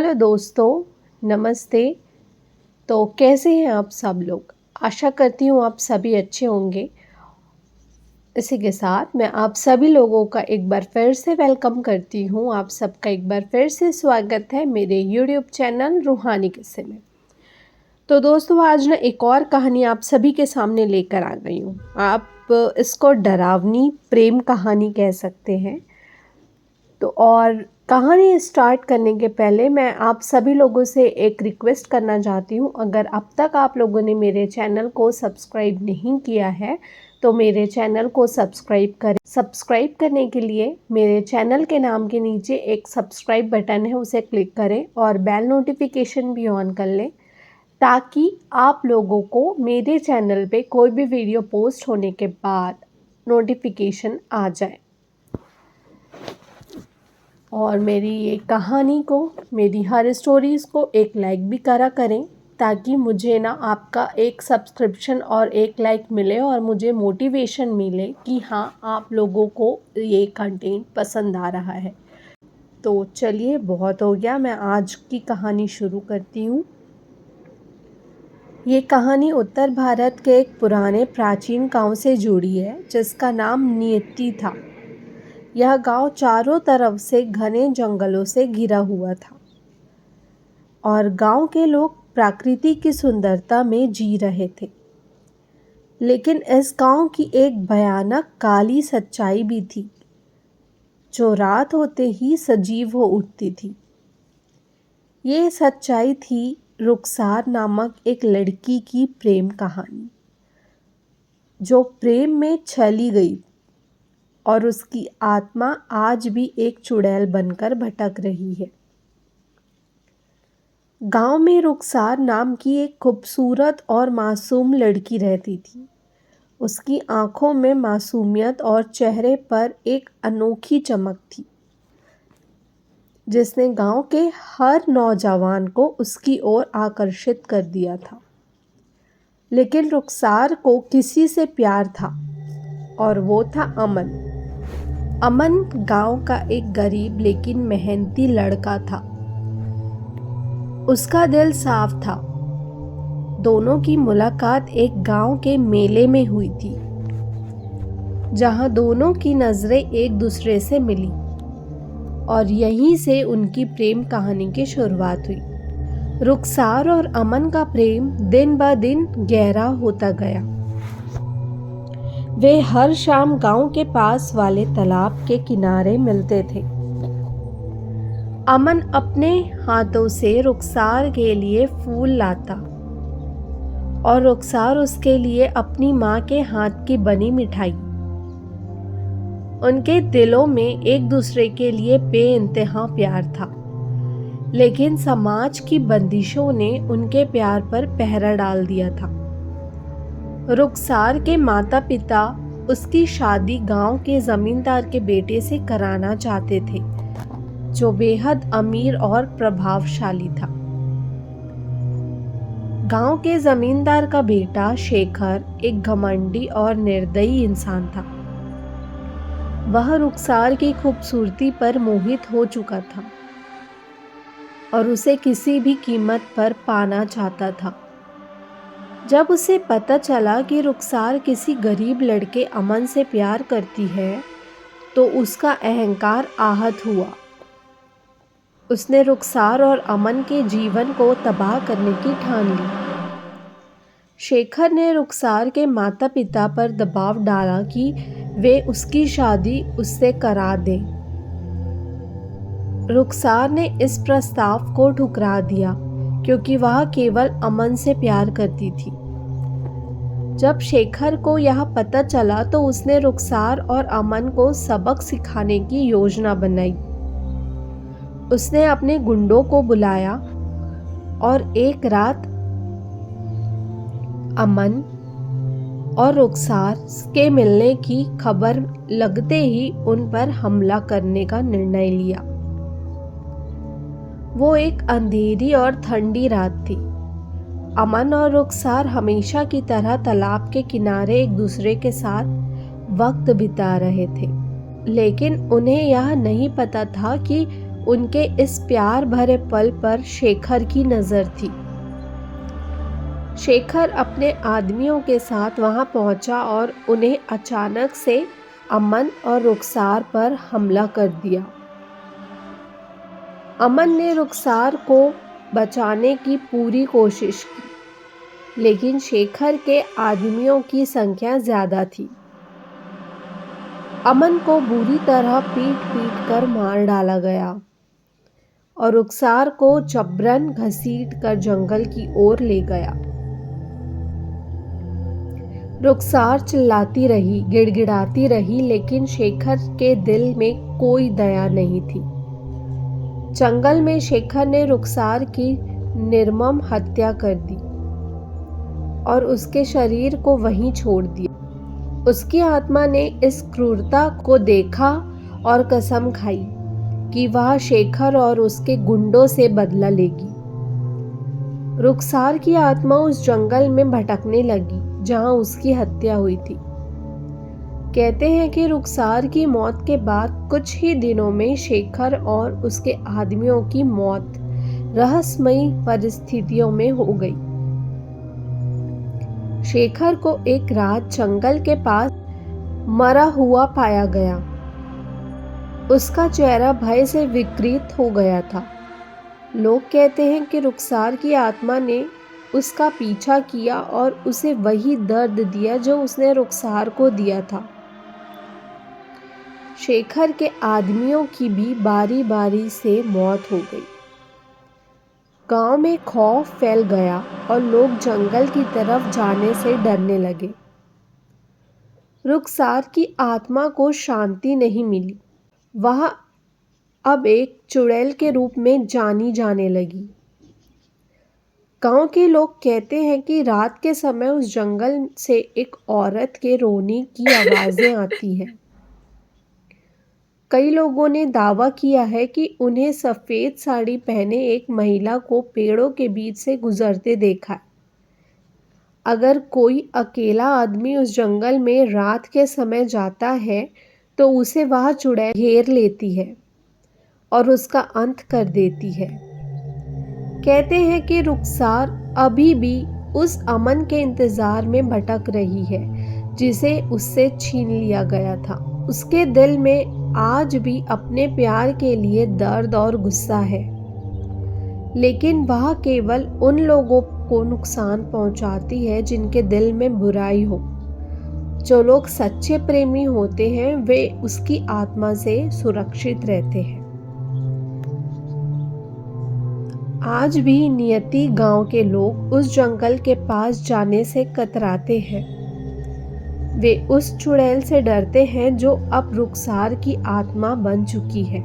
Hello दोस्तों, नमस्ते। तो कैसे हैं आप सब लोग? आशा करती हूँ आप सभी अच्छे होंगे। इसी के साथ मैं आप सभी लोगों का एक बार फिर से वेलकम करती हूँ। आप सबका एक बार फिर से स्वागत है मेरे यूट्यूब चैनल रूहानी किस्से में। तो दोस्तों आज ना एक और कहानी आप सभी के सामने लेकर आ गई हूँ। आप इसको डरावनी प्रेम कहानी कह सकते हैं। तो और कहानी स्टार्ट करने के पहले मैं आप सभी लोगों से एक रिक्वेस्ट करना चाहती हूँ। अगर अब तक आप लोगों ने मेरे चैनल को सब्सक्राइब नहीं किया है तो मेरे चैनल को सब्सक्राइब करें। सब्सक्राइब करने के लिए मेरे चैनल के नाम के नीचे एक सब्सक्राइब बटन है, उसे क्लिक करें और बेल नोटिफिकेशन भी ऑन कर लें ताकि आप लोगों को मेरे चैनल पे कोई भी वीडियो पोस्ट होने के बाद नोटिफिकेशन आ जाए। और मेरी ये कहानी को, मेरी हर स्टोरीज़ को एक लाइक भी करा करें ताकि मुझे ना आपका एक सब्सक्रिप्शन और एक लाइक मिले और मुझे मोटिवेशन मिले कि हाँ आप लोगों को ये कंटेंट पसंद आ रहा है। तो चलिए बहुत हो गया, मैं आज की कहानी शुरू करती हूँ। ये कहानी उत्तर भारत के एक पुराने प्राचीन गांव से जुड़ी है जिसका नाम नियति था। यह गांव चारों तरफ से घने जंगलों से घिरा हुआ था और गांव के लोग प्रकृति की सुंदरता में जी रहे थे। लेकिन इस गांव की एक भयानक काली सच्चाई भी थी जो रात होते ही सजीव हो उठती थी। ये सच्चाई थी रुखसार नामक एक लड़की की प्रेम कहानी जो प्रेम में छली गई और उसकी आत्मा आज भी एक चुड़ैल बनकर भटक रही है। गांव में रुखसार नाम की एक खूबसूरत और मासूम लड़की रहती थी। उसकी आंखों में मासूमियत और चेहरे पर एक अनोखी चमक थी जिसने गांव के हर नौजवान को उसकी ओर आकर्षित कर दिया था। लेकिन रुखसार को किसी से प्यार था और वो था अमन। अमन गांव का एक गरीब लेकिन मेहनती लड़का था। उसका दिल साफ था। दोनों की मुलाकात एक गांव के मेले में हुई थी जहां दोनों की नजरें एक दूसरे से मिली और यहीं से उनकी प्रेम कहानी की शुरुआत हुई। रुखसार और अमन का प्रेम दिन ब दिन गहरा होता गया। वे हर शाम गांव के पास वाले तालाब के किनारे मिलते थे। अमन अपने हाथों से रुखसार के लिए फूल लाता और रुखसार उसके लिए अपनी माँ के हाथ की बनी मिठाई। उनके दिलों में एक दूसरे के लिए बेइंतहा प्यार था। लेकिन समाज की बंदिशों ने उनके प्यार पर पहरा डाल दिया था। रुखसार के माता पिता उसकी शादी गांव के जमींदार के बेटे से कराना चाहते थे जो बेहद अमीर और प्रभावशाली था। गांव के जमींदार का बेटा शेखर एक घमंडी और निर्दयी इंसान था। वह रुखसार की खूबसूरती पर मोहित हो चुका था और उसे किसी भी कीमत पर पाना चाहता था। जब उसे पता चला कि रुखसार किसी गरीब लड़के अमन से प्यार करती है तो उसका अहंकार आहत हुआ। उसने रुखसार और अमन के जीवन को तबाह करने की ठान ली। शेखर ने रुखसार के माता पिता पर दबाव डाला कि वे उसकी शादी उससे करा दें। रुखसार ने इस प्रस्ताव को ठुकरा दिया क्योंकि वह केवल अमन से प्यार करती थी। जब शेखर को यह पता चला तो उसने रुखसार और अमन को सबक सिखाने की योजना बनाई। उसने अपने गुंडों को बुलाया और एक रात अमन और रुखसार के मिलने की खबर लगते ही उन पर हमला करने का निर्णय लिया। वो एक अंधेरी और ठंडी रात थी। अमन और रुखसार हमेशा की तरह तालाब के किनारे एक दूसरे के साथ वक्त बिता रहे थे। लेकिन उन्हें यह नहीं पता था कि उनके इस प्यार भरे पल पर शेखर की नज़र थी। शेखर अपने आदमियों के साथ वहां पहुंचा और उन्हें अचानक से अमन और रुखसार पर हमला कर दिया। अमन ने रुखसार को बचाने की पूरी कोशिश की, लेकिन शेखर के आदमियों की संख्या ज़्यादा थी। अमन को बुरी तरह पीट कर मार डाला गया और रुखसार को जबरन घसीट कर जंगल की ओर ले गया। रुखसार चिल्लाती रही, गिड़गिड़ाती रही, लेकिन शेखर के दिल में कोई दया नहीं थी। जंगल में शेखर ने रुखसार की निर्मम हत्या कर दी और उसके शरीर को वहीं छोड़ दिया। उसकी आत्मा ने इस क्रूरता को देखा और कसम खाई कि वह शेखर और उसके गुंडों से बदला लेगी। रुखसार की आत्मा उस जंगल में भटकने लगी जहां उसकी हत्या हुई थी। कहते हैं कि रुखसार की मौत के बाद कुछ ही दिनों में शेखर और उसके आदमियों की मौत रहस्यमयी परिस्थितियों में हो गई। शेखर को एक रात जंगल के पास मरा हुआ पाया गया। उसका चेहरा भय से विकृत हो गया था। लोग कहते हैं कि रुखसार की आत्मा ने उसका पीछा किया और उसे वही दर्द दिया जो उसने रुखसार को दिया था। शेखर के आदमियों की भी बारी बारी से मौत हो गई। गांव में खौफ फैल गया और लोग जंगल की तरफ जाने से डरने लगे। रुखसार की आत्मा को शांति नहीं मिली। वह अब एक चुड़ैल के रूप में जानी जाने लगी। गांव के लोग कहते हैं कि रात के समय उस जंगल से एक औरत के रोने की आवाज़ें आती हैं। कई लोगों ने दावा किया है कि उन्हें सफ़ेद साड़ी पहने एक महिला को पेड़ों के बीच से गुजरते देखा है। अगर कोई अकेला आदमी उस जंगल में रात के समय जाता है तो उसे वह चुड़ैल घेर लेती है और उसका अंत कर देती है। कहते हैं कि रुखसार अभी भी उस अमन के इंतज़ार में भटक रही है जिसे उससे छीन लिया गया था। उसके दिल में आज भी अपने प्यार के लिए दर्द और गुस्सा है, लेकिन वह केवल उन लोगों को नुकसान पहुंचाती है जिनके दिल में बुराई हो। जो लोग सच्चे प्रेमी होते हैं वे उसकी आत्मा से सुरक्षित रहते हैं। आज भी नियति गांव के लोग उस जंगल के पास जाने से कतराते हैं। वे उस चुड़ैल से डरते हैं जो अब रुखसार की आत्मा बन चुकी है।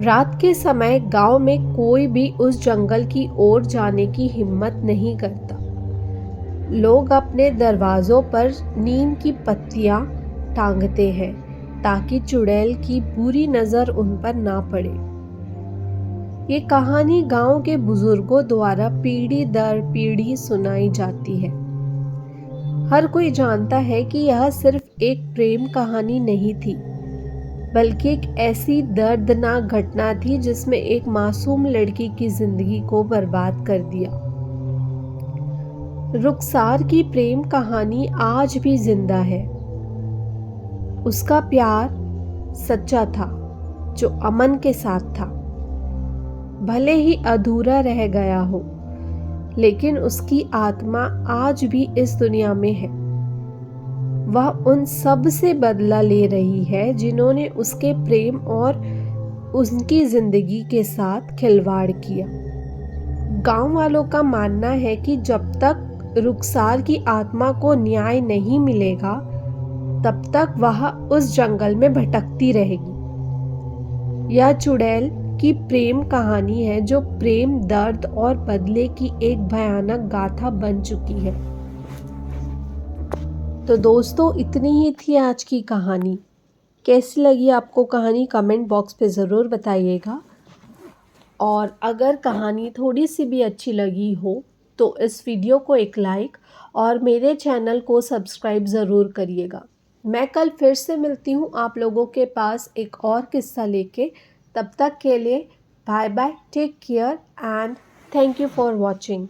रात के समय गांव में कोई भी उस जंगल की ओर जाने की हिम्मत नहीं करता। लोग अपने दरवाजों पर नीम की पत्तियां टांगते हैं ताकि चुड़ैल की बुरी नज़र उन पर ना पड़े। ये कहानी गांव के बुजुर्गों द्वारा पीढ़ी दर पीढ़ी सुनाई जाती है। हर कोई जानता है कि यह सिर्फ एक प्रेम कहानी नहीं थी, बल्कि एक ऐसी दर्दनाक घटना थी जिसमें एक मासूम लड़की की जिंदगी को बर्बाद कर दिया। रुखसार की प्रेम कहानी आज भी जिंदा है। उसका प्यार सच्चा था जो अमन के साथ था। भले ही अधूरा रह गया हो, लेकिन उसकी आत्मा आज भी इस दुनिया में है। वह उन सब से बदला ले रही है जिन्होंने उसके प्रेम और उनकी जिंदगी के साथ खिलवाड़ किया। गांव वालों का मानना है कि जब तक रुखसार की आत्मा को न्याय नहीं मिलेगा, तब तक वह उस जंगल में भटकती रहेगी। यह चुड़ैल की प्रेम कहानी है जो प्रेम, दर्द और बदले की एक भयानक गाथा बन चुकी है। तो दोस्तों, इतनी ही थी आज की कहानी। कैसी लगी आपको कहानी कमेंट बॉक्स पे ज़रूर बताइएगा। और अगर कहानी थोड़ी सी भी अच्छी लगी हो तो इस वीडियो को एक लाइक और मेरे चैनल को सब्सक्राइब ज़रूर करिएगा। मैं कल फिर से मिलती हूँ आप लोगों के पास एक और किस्सा लेके। तब तक के लिए bye bye, take care and thank you for watching.